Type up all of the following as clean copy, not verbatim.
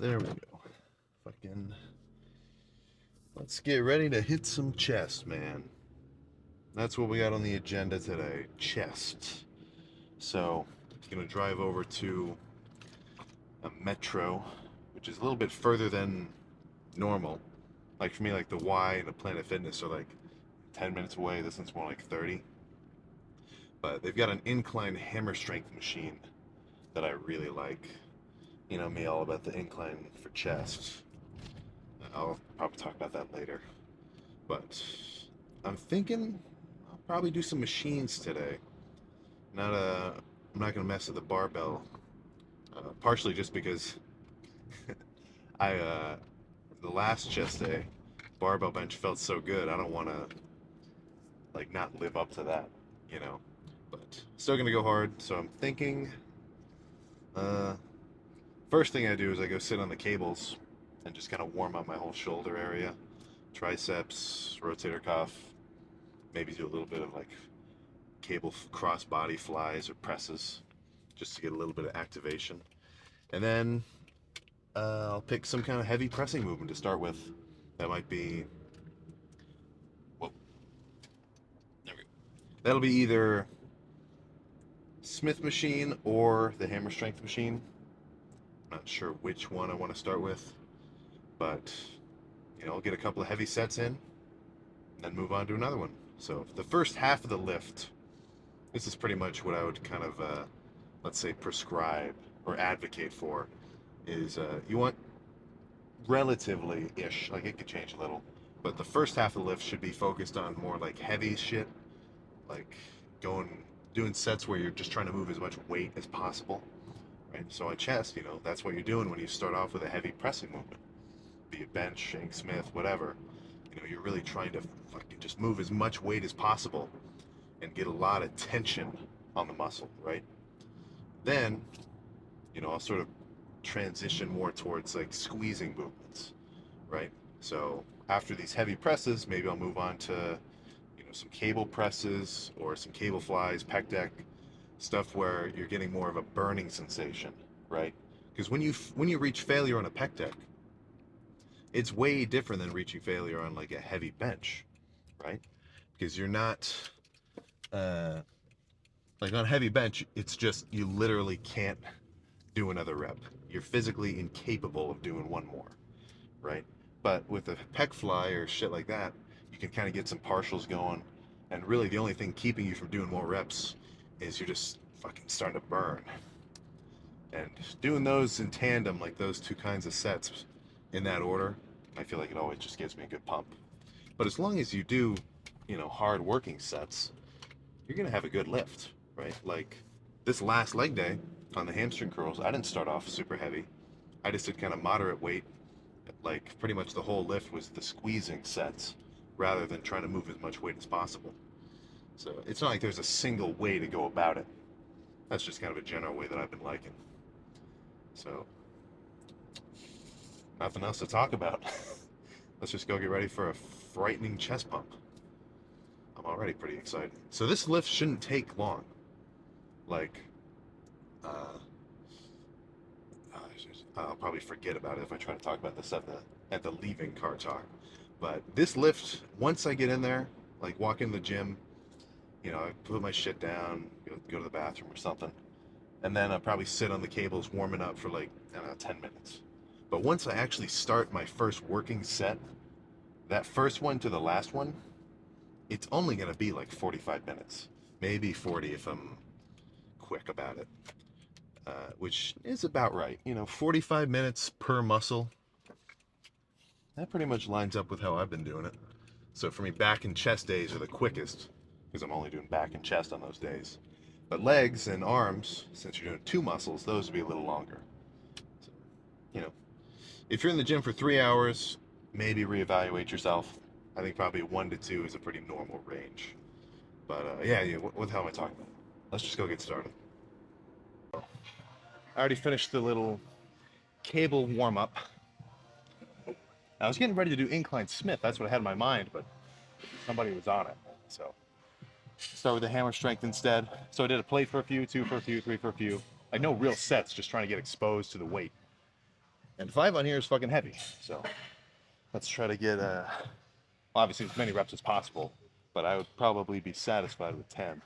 There we go. Fucking. Let's get ready to hit some chest, man. That's what we got on the agenda today. Chest. So, gonna drive over to a metro, which is a little bit further than normal. Like for me, like the Y and the Planet Fitness are like 10 minutes away. This one's more like 30. But they've got an incline hammer strength machine that I really like. You know me, all about the incline for chest. I'll probably talk about that later. But I'm thinking I'll probably do some machines today. I'm not gonna mess with the barbell. Partially just because I the last chest day barbell bench felt so good. I don't want to like not live up to that, you know. But still gonna go hard. So I'm thinking. Uh, First thing I do is I go sit on the cables and just kind of warm up my whole shoulder area, triceps, rotator cuff, maybe do a little bit of like cable cross body flies or presses just to get a little bit of activation. And then I'll pick some kind of heavy pressing movement to start with. That might be, well, there we go. That'll be either Smith machine or the hammer strength machine. I'm not sure which one I want to start with, but I'll get a couple of heavy sets in and then move on to another one. So the first half of the lift, this is pretty much what I would kind of, let's say, prescribe or advocate for, is you want relatively-ish, like it could change a little, but the first half of the lift should be focused on more like heavy shit, like doing sets where you're just trying to move as much weight as possible, right? So on chest, that's what you're doing when you start off with a heavy pressing movement, be it bench, shank, Smith, whatever. You're really trying to fucking just move as much weight as possible and get a lot of tension on the muscle, right? Then, I'll sort of transition more towards like squeezing movements, right? So after these heavy presses, maybe I'll move on to, some cable presses or some cable flies, pec deck, stuff where you're getting more of a burning sensation, right? Because when you reach failure on a pec deck, it's way different than reaching failure on like a heavy bench, right? Because you're not like on a heavy bench, it's just you literally can't do another rep. You're physically incapable of doing one more, right? But with a pec fly or shit like that, you can kind of get some partials going, and really the only thing keeping you from doing more reps is you're just fucking starting to burn. And doing those in tandem, like those two kinds of sets in that order, I feel like it always just gives me a good pump. But as long as you do, hard working sets, you're gonna have a good lift, right? Like this last leg day on the hamstring curls, I didn't start off super heavy. I just did kind of moderate weight. Like pretty much the whole lift was the squeezing sets rather than trying to move as much weight as possible. So it's not like there's a single way to go about it. That's just kind of a general way that I've been liking. So nothing else to talk about. Let's just go get ready for a frightening chest pump. I'm already pretty excited. So this lift shouldn't take long. Like, uh, I'll probably forget about it if I try to talk about this at the leaving car talk. But this lift, once I get in there, like walk in the gym, I put my shit down, go to the bathroom or something, and then I'll probably sit on the cables warming up for like, I don't know, 10 minutes. But once I actually start my first working set, that first one to the last one, it's only going to be like 45 minutes. Maybe 40 if I'm quick about it. Which is about right. 45 minutes per muscle. That pretty much lines up with how I've been doing it. So for me, back and chest days are the quickest because I'm only doing back and chest on those days. But legs and arms, since you're doing two muscles, those would be a little longer. So, you know, if you're in the gym for 3 hours, maybe reevaluate yourself. I think probably 1 to 2 is a pretty normal range. But yeah, what the hell am I talking about? Let's just go get started. I already finished the little cable warm up. I was getting ready to do Incline Smith. That's what I had in my mind, but somebody was on it. So start with the hammer strength instead. So I did a plate for a few, two for a few, three for a few. Like no real sets, just trying to get exposed to the weight. And 5 on here is fucking heavy. So let's try to get obviously as many reps as possible, but I would probably be satisfied with 10.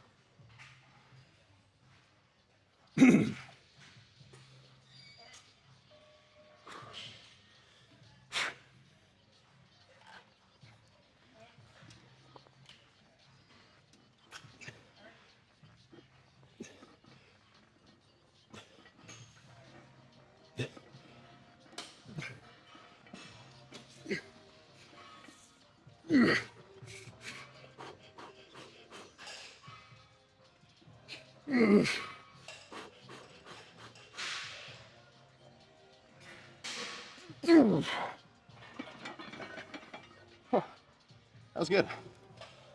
That was good.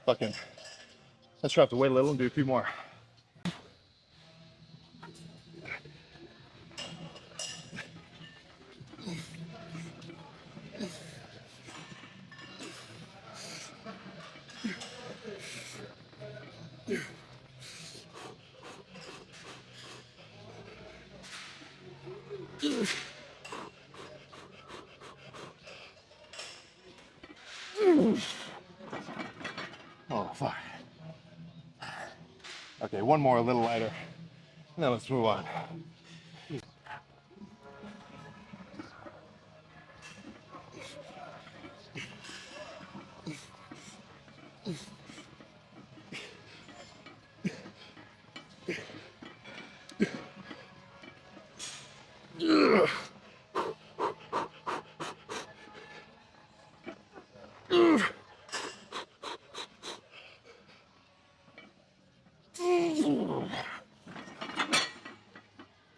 Fucking, let's try to wait a little and do a few more. Oh, fuck. Okay, one more, a little lighter. Now let's move on.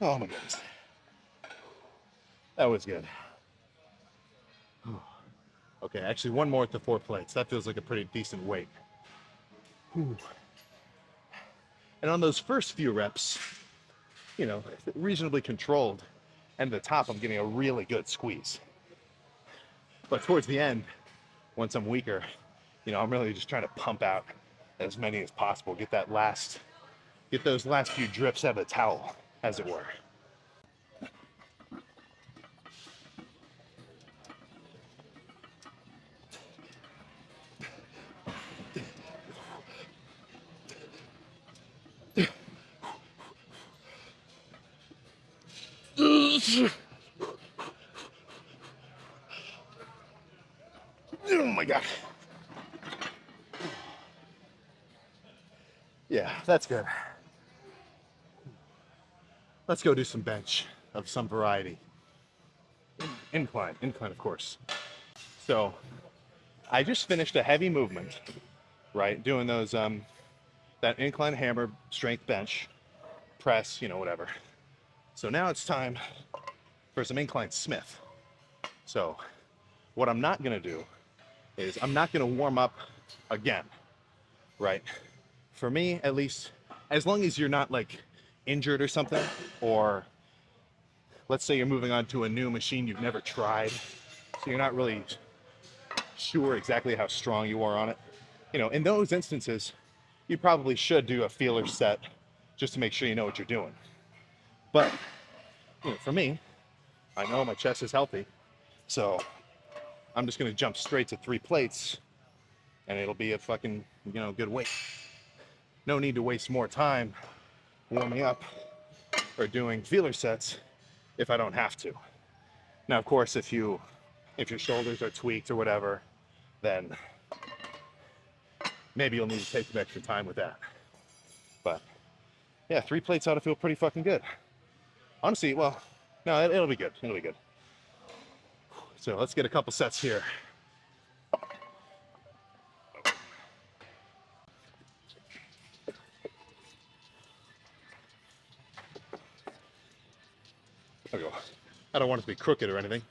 Oh my goodness. That was good. Okay, actually one more at the 4 plates. That feels like a pretty decent weight. And on those first few reps, you know, reasonably controlled. And at the top, I'm getting a really good squeeze. But towards the end, once I'm weaker, you know, I'm really just trying to pump out as many as possible. Get those last few drips out of the towel, as it were. Oh my God. Yeah, that's good. Let's go do some bench of some variety. Incline, of course. So I just finished a heavy movement, right? Doing those, that incline hammer strength bench, press, you know, whatever. So now it's time for some incline Smith. So what I'm not gonna do is I'm not gonna warm up again, right? For me, at least, as long as you're not like injured or something, or let's say you're moving on to a new machine you've never tried, so you're not really sure exactly how strong you are on it. You know, in those instances, you probably should do a feeler set just to make sure you know what you're doing. But you know, for me, I know my chest is healthy, so I'm just gonna jump straight to 3 plates and it'll be a fucking, you know, good weight. No need to waste more time warming up or doing feeler sets if I don't have to. Now, of course, if your shoulders are tweaked or whatever, then maybe you'll need to take some extra time with that. But yeah, 3 plates ought to feel pretty fucking good. Honestly, well, no, it'll be good. It'll be good. So let's get a couple sets here. There we go. I don't want it to be crooked or anything.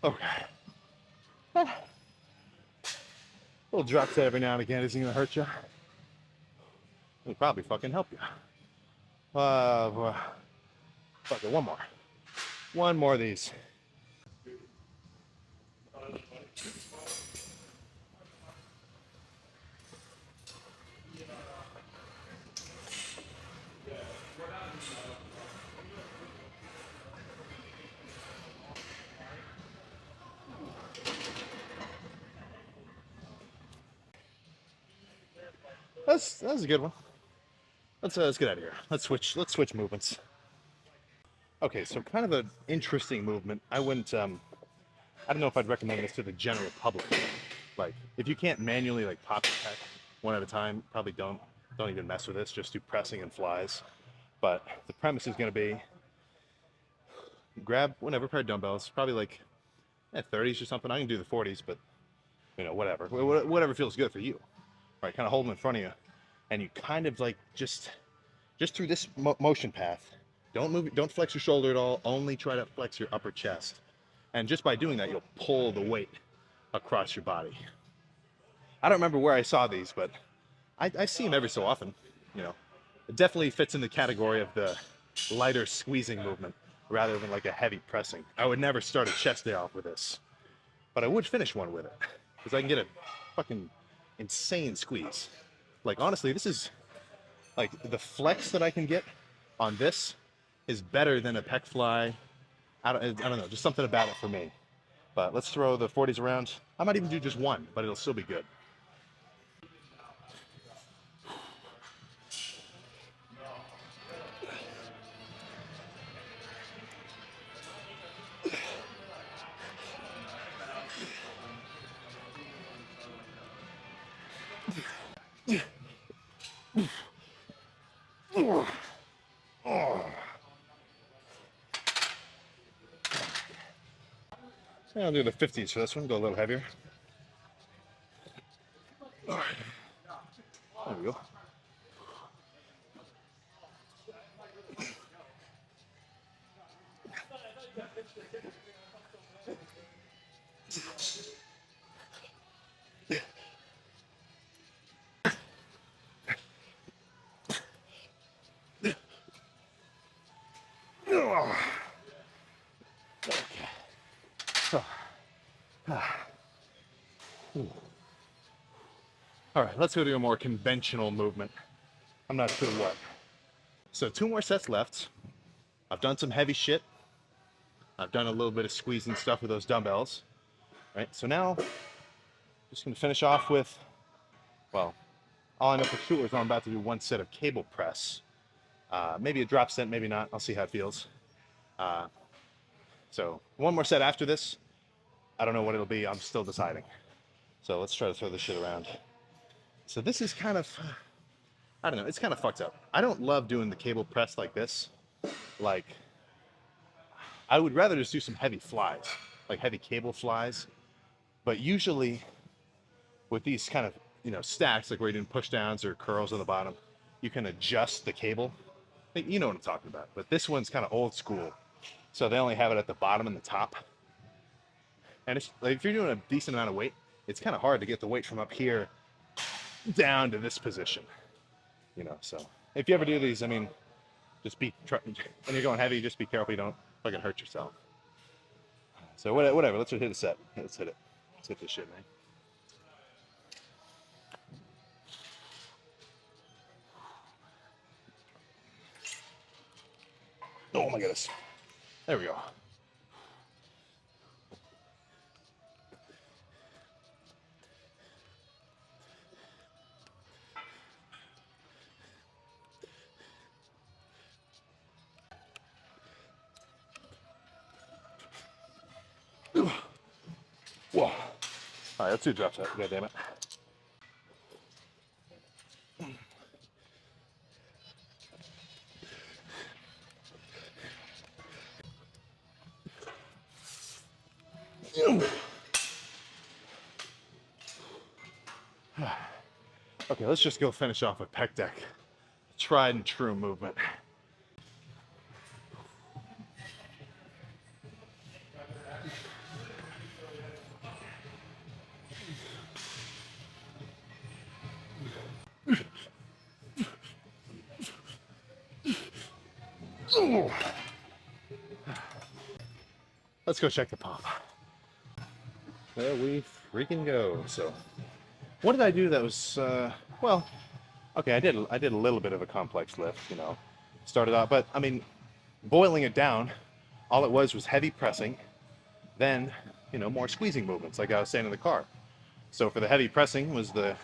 Okay. Little drop set every now and again isn't gonna hurt you. It'll probably fucking help you. Fuck it, one more. One more of these. That's a good one. Let's get out of here. Let's switch movements. Okay, so kind of an interesting movement. I wouldn't I don't know if I'd recommend this to the general public. Like, if you can't manually like pop your pec one at a time, probably don't even mess with this. Just do pressing and flies. But the premise is going to be grab whatever pair of dumbbells, probably like 30s or something. I can do the 40s, but whatever, whatever feels good for you. Right, kind of hold them in front of you, and you kind of like just through this motion path. Don't move, don't flex your shoulder at all. Only try to flex your upper chest, and just by doing that, you'll pull the weight across your body. I don't remember where I saw these, but I see them every so often. It definitely fits in the category of the lighter squeezing movement rather than like a heavy pressing. I would never start a chest day off with this, but I would finish one with it because I can get a fucking insane squeeze. Like, honestly, this is like the flex that I can get on this is better than a pec fly. I don't know, just something about it for me. But let's throw the 40s around. I might even do just one, but it'll still be good. I'll do the 50s for this one, go a little heavier. All right. There we go. All right, let's go to a more conventional movement. I'm not sure what. So 2 more sets left. I've done some heavy shit. I've done a little bit of squeezing stuff with those dumbbells. Right, so now just gonna finish off with, well, all I know for sure is I'm about to do 1 set of cable press. Maybe a drop set, maybe not. I'll see how it feels. So 1 more set after this. I don't know what it'll be. I'm still deciding. So let's try to throw this shit around. So this is kind of, I don't know, it's kind of fucked up. I don't love doing the cable press like this. Like, I would rather just do some heavy flies, like heavy cable flies. But usually with these kind of, stacks, like where you're doing push downs or curls on the bottom, you can adjust the cable. You know what I'm talking about. But this one's kind of old school. So they only have it at the bottom and the top. And it's like, if you're doing a decent amount of weight, it's kind of hard to get the weight from up here down to this position. So if you ever do these, I mean, just when you're going heavy, just be careful you don't fucking hurt yourself. So whatever, let's hit a set. Let's hit it. Let's hit this shit, man. Oh my goodness. There we go. Whoa. All right, let's do drop set. God damn it. Okay, let's just go finish off with pec deck. Tried and true movement. Let's go check the pump. There we freaking go. So, what did I do that was, well, okay, I did a little bit of a complex lift, you know. Started out, but I mean, boiling it down, all it was heavy pressing, then, you know, more squeezing movements, like I was saying in the car. So for the heavy pressing was the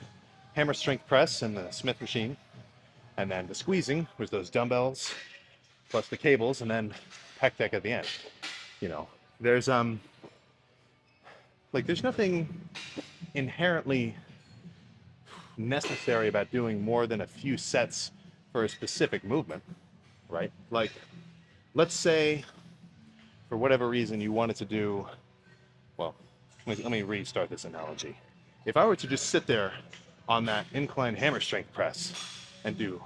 hammer strength press and the Smith machine, and then the squeezing was those dumbbells plus the cables, and then pec deck at the end. You know, there's there's nothing inherently necessary about doing more than a few sets for a specific movement, right? Like, let's say for whatever reason you wanted to do, well, let me restart this analogy. If I were to just sit there on that incline hammer strength press and do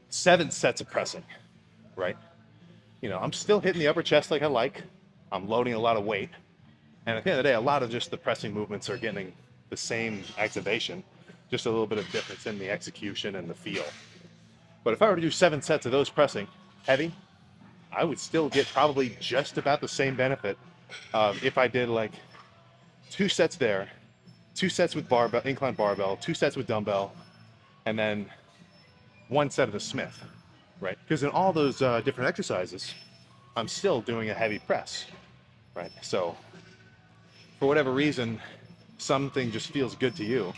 7 sets of pressing, right? You know, I'm still hitting the upper chest like I like. I'm loading a lot of weight. And at the end of the day, a lot of just the pressing movements are getting the same activation, just a little bit of difference in the execution and the feel. But if I were to do 7 sets of those pressing, heavy, I would still get probably just about the same benefit if I did like 2 sets there, 2 sets with barbell, incline barbell, 2 sets with dumbbell, and then 1 set of the Smith, right? Because in all those different exercises, I'm still doing a heavy press, right? So for whatever reason, something just feels good to you.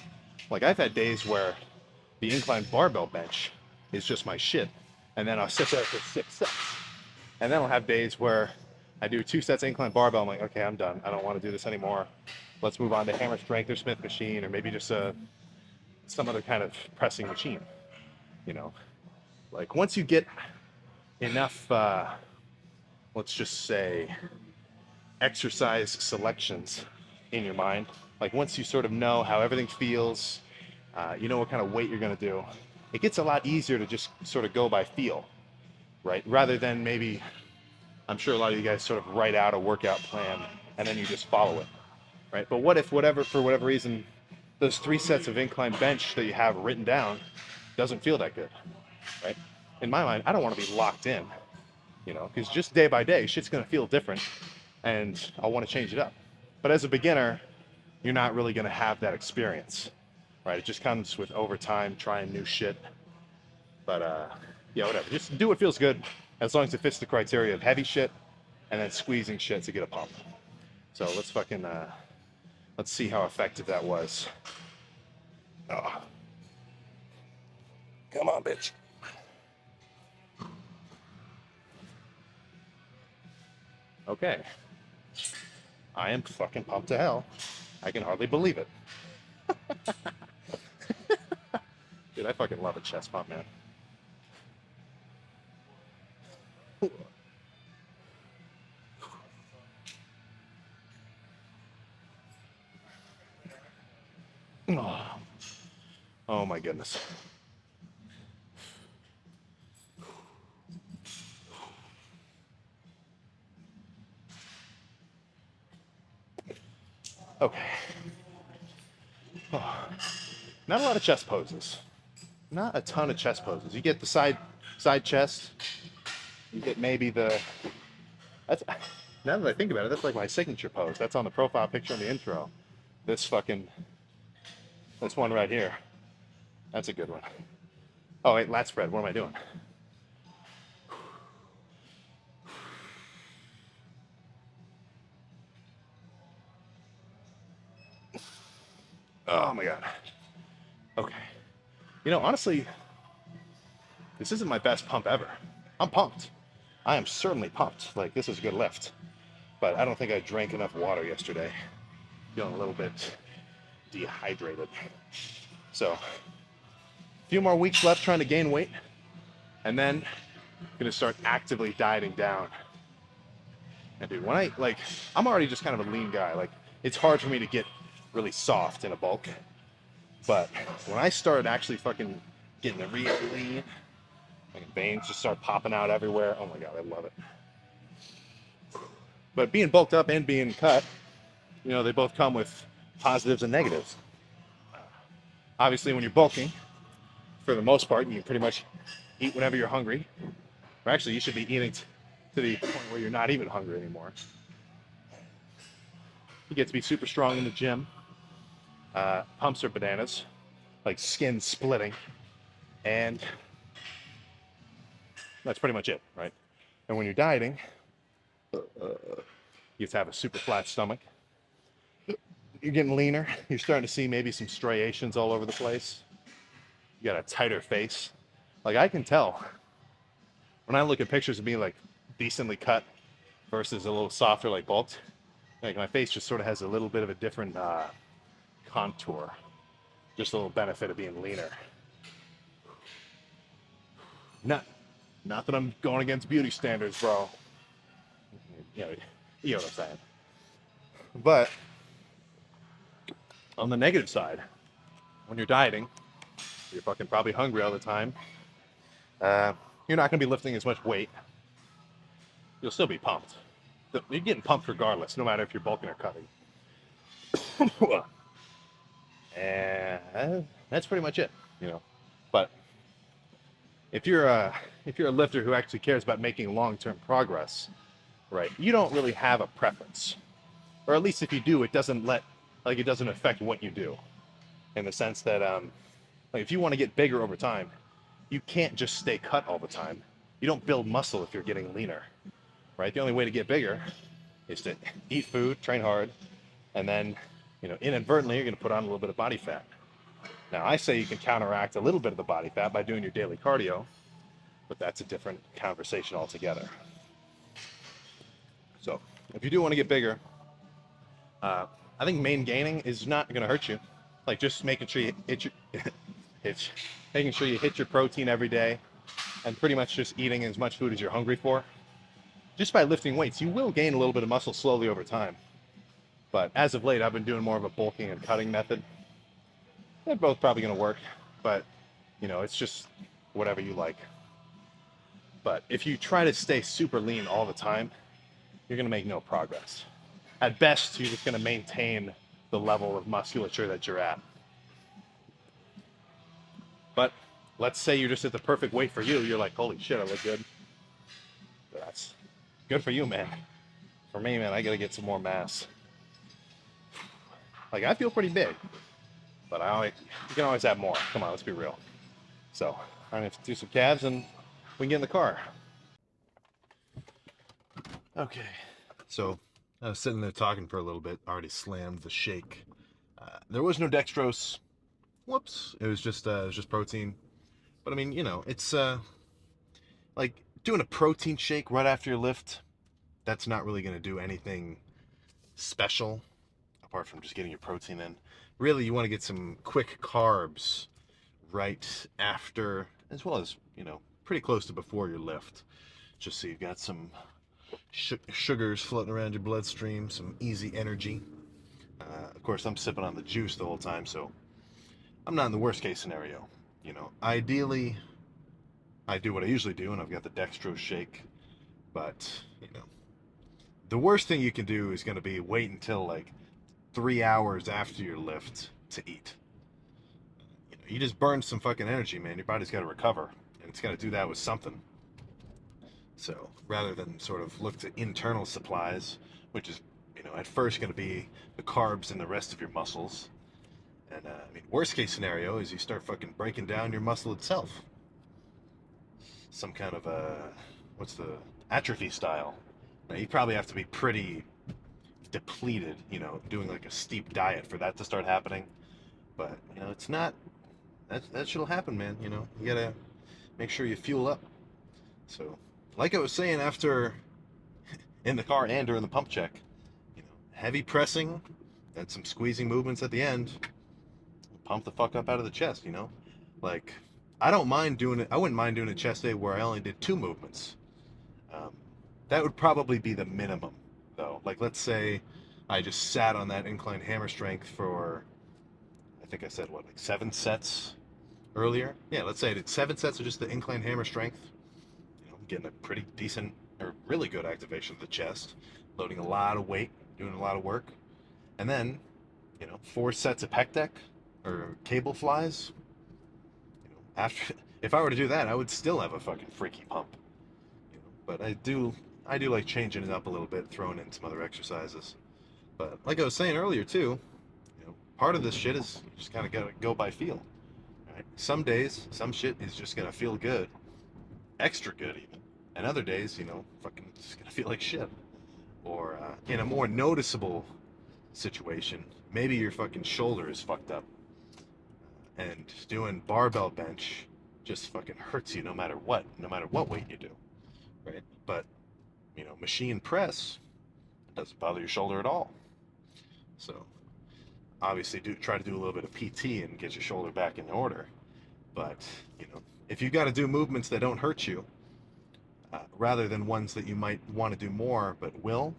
Like, I've had days where the incline barbell bench is just my shit, and then I'll sit there for 6 sets. And then I'll have days where I do 2 sets incline barbell. I'm like, okay, I'm done. I don't want to do this anymore. Let's move on to hammer strength or Smith machine, or maybe just some other kind of pressing machine. You know, like once you get enough, let's just say, exercise selections in your mind, like once you sort of know how everything feels, you know what kind of weight you're going to do, it gets a lot easier to just sort of go by feel, right? Rather than maybe, I'm sure a lot of you guys sort of write out a workout plan and then you just follow it, right? But what if for whatever reason, those 3 sets of incline bench that you have written down doesn't feel that good, right? In my mind, I don't want to be locked in, you know, because just day by day, shit's going to feel different and I'll want to change it up. But as a beginner, you're not really going to have that experience, right? It just comes with over time, trying new shit. But yeah, whatever. Just do what feels good, as long as it fits the criteria of heavy shit and then squeezing shit to get a pump. So let's fucking let's see how effective that was. Oh. Come on, bitch. Okay. I am fucking pumped to hell. I can hardly believe it. Dude, I fucking love a chest pump, man. Oh, oh my goodness. Okay. Oh. Not a lot of chest poses. Not a ton of chest poses. You get the side chest. You get maybe the. That's now that I think about it, that's like my signature pose. That's on the profile picture in the intro. This one right here. That's a good one. Oh wait, lat spread. What am I doing? Oh my god. Okay. You know, honestly, this isn't my best pump ever. I'm pumped. I am certainly pumped. Like, this is a good lift. but I don't think I drank enough water yesterday. Feeling a little bit dehydrated. So, a few more weeks left trying to gain weight, and then I'm gonna start actively dieting down. And dude, I'm already just kind of a lean guy. Like, it's hard for me to get really soft in a bulk. But when I started actually fucking getting really lean, like veins just start popping out everywhere. Oh my god, I love it. But being bulked up and being cut, they both come with positives and negatives. Obviously, when you're bulking, for the most part, you can pretty much eat whenever you're hungry. Or actually, you should be eating to the point where you're not even hungry anymore. You get to be super strong in the gym. Pumps are bananas, like skin splitting, and that's pretty much it, right? And when you're dieting, you get to have a super flat stomach. You're getting leaner. You're starting to see maybe some striations all over the place. You got a tighter face. Like, I can tell when I look at pictures of me like decently cut versus a little softer, like bulked. Like, my face just sort of has a little bit of a different contour. Just a little benefit of being leaner. Not that I'm going against beauty standards, bro. You know what I'm saying. But on the negative side, when you're dieting, you're fucking probably hungry all the time. You're not going to be lifting as much weight. You'll still be pumped. You're getting pumped regardless, no matter if you're bulking or cutting. And that's pretty much it. But if you're a lifter who actually cares about making long-term progress, right? You don't really have a preference, or at least if you do, it doesn't affect what you do, in the sense that like, if you want to get bigger over time, you can't just stay cut all the time. You don't build muscle if you're getting leaner, right? The only way to get bigger is to eat food, train hard, and then, inadvertently, you're going to put on a little bit of body fat. Now, I say you can counteract a little bit of the body fat by doing your daily cardio, but that's a different conversation altogether. So, if you do want to get bigger, I think main gaining is not going to hurt you. Like, just making sure you making sure you hit your protein every day, and pretty much just eating as much food as you're hungry for. Just by lifting weights, you will gain a little bit of muscle slowly over time. But as of late, I've been doing more of a bulking and cutting method. They're both probably going to work, but it's just whatever you like. But if you try to stay super lean all the time, you're going to make no progress. At best, you're just going to maintain the level of musculature that you're at. But let's say you're just at the perfect weight for you. You're like, holy shit, I look good. That's good for you, man. For me, man, I got to get some more mass. Like, I feel pretty big, but you can always have more. Come on, let's be real. So I'm going to do some calves and we can get in the car. Okay, so I was sitting there talking for a little bit. Already slammed the shake. There was no dextrose. Whoops! It was just protein. But I mean, it's like doing a protein shake right after your lift. That's not really going to do anything special, apart from just getting your protein in. Really, you want to get some quick carbs right after, as well as, pretty close to before your lift. Just so you've got some sugars floating around your bloodstream, some easy energy. Of course, I'm sipping on the juice the whole time, so I'm not in the worst case scenario. Ideally, I do what I usually do, and I've got the dextrose shake. But, the worst thing you can do is going to be wait until like 3 hours after your lift to eat. You just burn some fucking energy, man. Your body's got to recover, and it's got to do that with something. So rather than sort of look to internal supplies, which is, at first going to be the carbs and the rest of your muscles. And worst case scenario is you start fucking breaking down your muscle itself. Some kind of what's the atrophy style. Now, you probably have to be pretty depleted, doing like a steep diet for that to start happening. But it's not. That shit'll happen, man. You gotta make sure you fuel up. So, like I was saying, after in the car and during the pump check. Heavy pressing and some squeezing movements at the end. Pump the fuck up out of the chest. Like, I don't mind doing it. I wouldn't mind doing a chest day where I only did 2 movements. Um, that would probably be the minimum, though. Like, let's say I just sat on that incline hammer strength for, I think I said, what, like 7 sets earlier? Yeah, let's say I did 7 sets of just the incline hammer strength. Getting a pretty decent or really good activation of the chest, loading a lot of weight, doing a lot of work. And then, 4 sets of pec deck or cable flies. After, if I were to do that, I would still have a fucking freaky pump. But I do like changing it up a little bit, throwing in some other exercises. But like I was saying earlier too, part of this shit is you just kind of gotta go by feel. Right? Some days, some shit is just gonna feel good, extra good even, and other days, fucking just gonna feel like shit. Or in a more noticeable situation, maybe your fucking shoulder is fucked up, and doing barbell bench just fucking hurts you no matter what weight you do, right? But machine press doesn't bother your shoulder at all. So obviously try to do a little bit of PT and get your shoulder back in order. But if you got to do movements that don't hurt you, rather than ones that you might want to do more but will,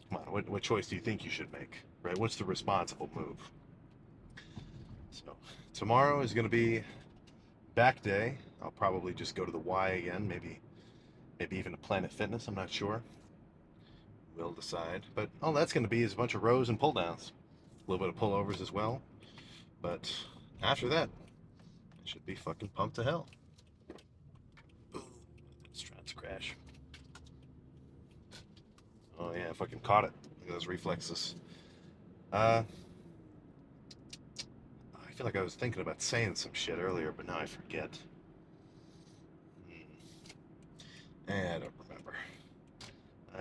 come on, what choice do you think you should make, right? What's the responsible move? So tomorrow is going to be back day. I'll probably just go to the Y again, maybe even a Planet Fitness. I'm not sure. We'll decide. But all that's going to be is a bunch of rows and pull downs, a little bit of pullovers as well. But after that, I should be fucking pumped to hell. It's trying to crash. Oh yeah, I fucking caught it. Look at those reflexes. I feel like I was thinking about saying some shit earlier, but now I forget. I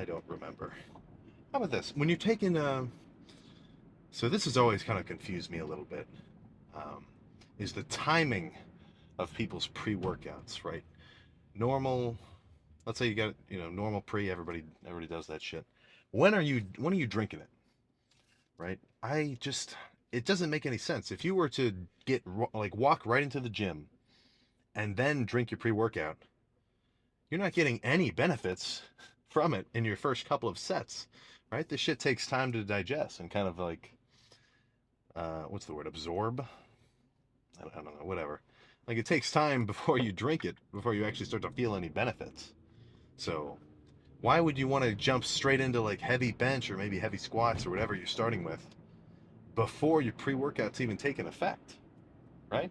don't remember. How about this? When you're taking, so this has always kind of confused me a little bit, is the timing of people's pre-workouts, right? Normal, let's say you got, normal pre, everybody does that shit. When are you drinking it, right? It doesn't make any sense. If you were to walk right into the gym and then drink your pre-workout, you're not getting any benefits from it in your first couple of sets, right? This shit takes time to digest and kind of like, what's the word, absorb? I don't know, whatever. Like, it takes time before you drink it, before you actually start to feel any benefits. So why would you want to jump straight into like heavy bench or maybe heavy squats or whatever you're starting with before your pre-workout's even taken effect, right?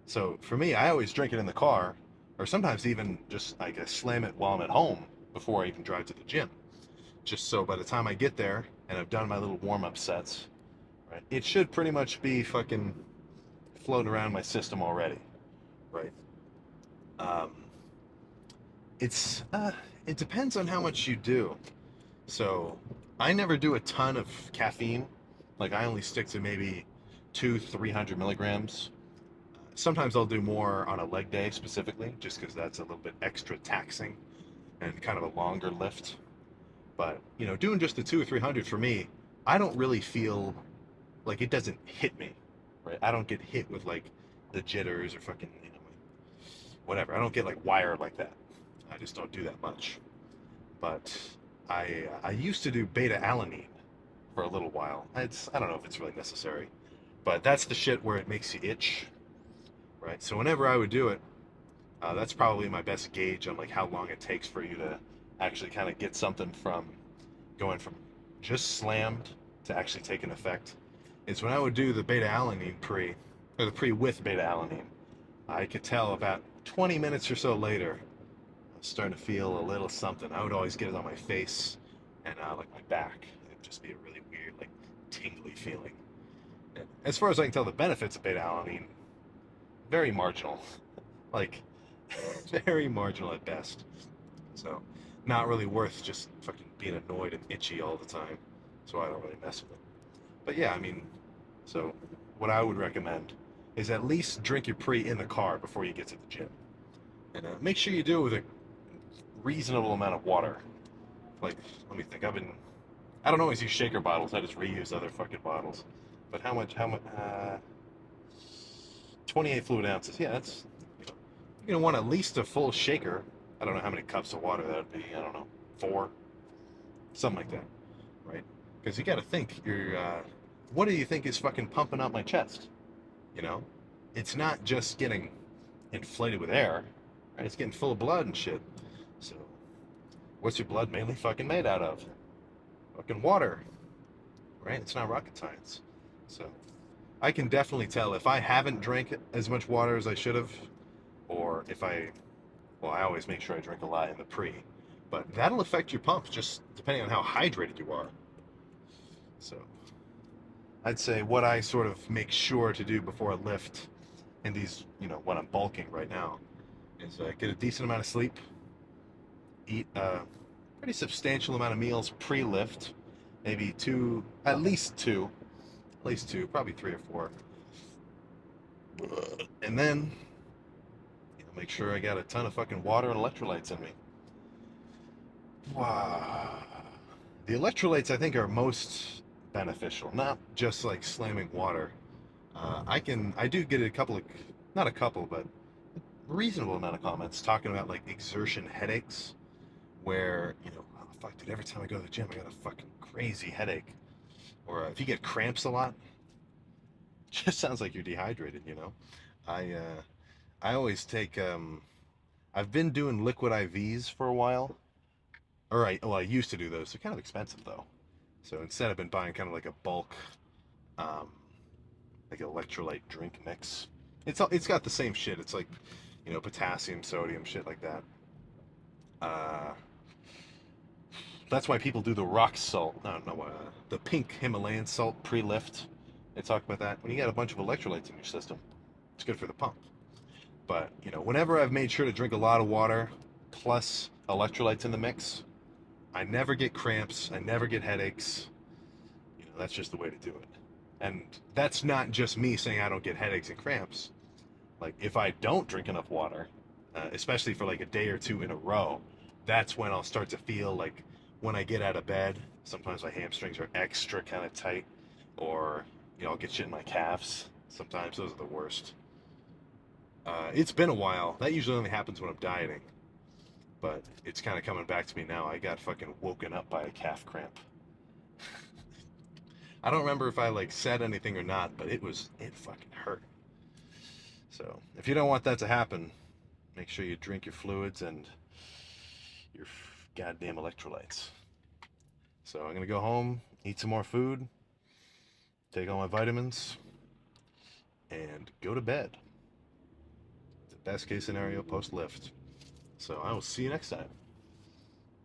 So for me, I always drink it in the car, or sometimes even just like I slam it while I'm at home before I even drive to the gym. Just so by the time I get there and I've done my little warm-up sets, right, it should pretty much be fucking floating around my system already, right? It depends on how much you do. So I never do a ton of caffeine. Like, I only stick to maybe 300 milligrams. Sometimes I'll do more on a leg day specifically, just because that's a little bit extra taxing and kind of a longer lift. But doing just the 200 or 300 for me, I don't really feel like it doesn't hit me, right? I don't get hit with like the jitters or fucking whatever. I don't get like wired like that. I just don't do that much. But I used to do beta alanine for a little while. I don't know if it's really necessary, but that's the shit where it makes you itch, right? So whenever I would do it, that's probably my best gauge on like how long it takes for you to actually kind of get something from going from just slammed to actually taking effect. Is when I would do the beta alanine or the pre with beta alanine, I could tell about 20 minutes or so later, I was starting to feel a little something. I would always get it on my face and like my back. It'd just be a really weird, like tingly feeling. And as far as I can tell, the benefits of beta alanine, very marginal. Like, very marginal at best. So, not really worth just fucking being annoyed and itchy all the time. So I don't really mess with it. But yeah, I mean, so what I would recommend is at least drink your pre in the car before you get to the gym. And make sure you do it with a reasonable amount of water. Like, let me think. I don't always use shaker bottles. I just reuse other fucking bottles. But how much? 28 fluid ounces. Yeah, that's. You're gonna want at least a full shaker. I don't know how many cups of water that would be. I don't know, 4, something like that, right? Because you got to think. What do you think is fucking pumping out my chest? You know, it's not just getting inflated with air, right? It's getting full of blood and shit. So, what's your blood mainly fucking made out of? Fucking water, right? It's not rocket science. So, I can definitely tell if I haven't drank as much water as I should have, or if well, I always make sure I drink a lot in the pre, but that'll affect your pump just depending on how hydrated you are. So, I'd say what I sort of make sure to do before I lift in these, when I'm bulking right now, is get a decent amount of sleep, eat a pretty substantial amount of meals pre-lift, maybe two, at least two, probably 3 or 4, and then make sure I got a ton of fucking water and electrolytes in me. Wow. The electrolytes I think are most beneficial, not just like slamming water. I do get a couple of, not a couple, but a reasonable amount of comments talking about like exertion headaches, where oh fuck, dude, every time I go to the gym, I got a fucking crazy headache. Or if you get cramps a lot, just sounds like you're dehydrated. I uh, I always take I've been doing liquid IVs for a while. I used to do those. They're kind of expensive though. So instead, I've been buying kind of like a bulk, um, like electrolyte drink mix. It's got the same shit. It's like, potassium, sodium, shit like that. Uh, that's why people do the rock salt. No, no, the pink Himalayan salt pre-lift. They talk about that. When you got a bunch of electrolytes in your system, it's good for the pump. But whenever I've made sure to drink a lot of water plus electrolytes in the mix, I never get cramps. I never get headaches. That's just the way to do it. And that's not just me saying I don't get headaches and cramps. Like if I don't drink enough water, especially for like a day or two in a row, that's when I'll start to feel like when I get out of bed, sometimes my hamstrings are extra kind of tight, or I'll get shit in my calves. Sometimes those are the worst. It's been a while. That usually only happens when I'm dieting, but it's kind of coming back to me now. I got fucking woken up by a calf cramp. I don't remember if I like said anything or not, but it fucking hurt. So if you don't want that to happen, make sure you drink your fluids and your goddamn electrolytes. So I'm gonna go home, eat some more food, take all my vitamins, and go to bed. The best case scenario post lift. So I will see you next time.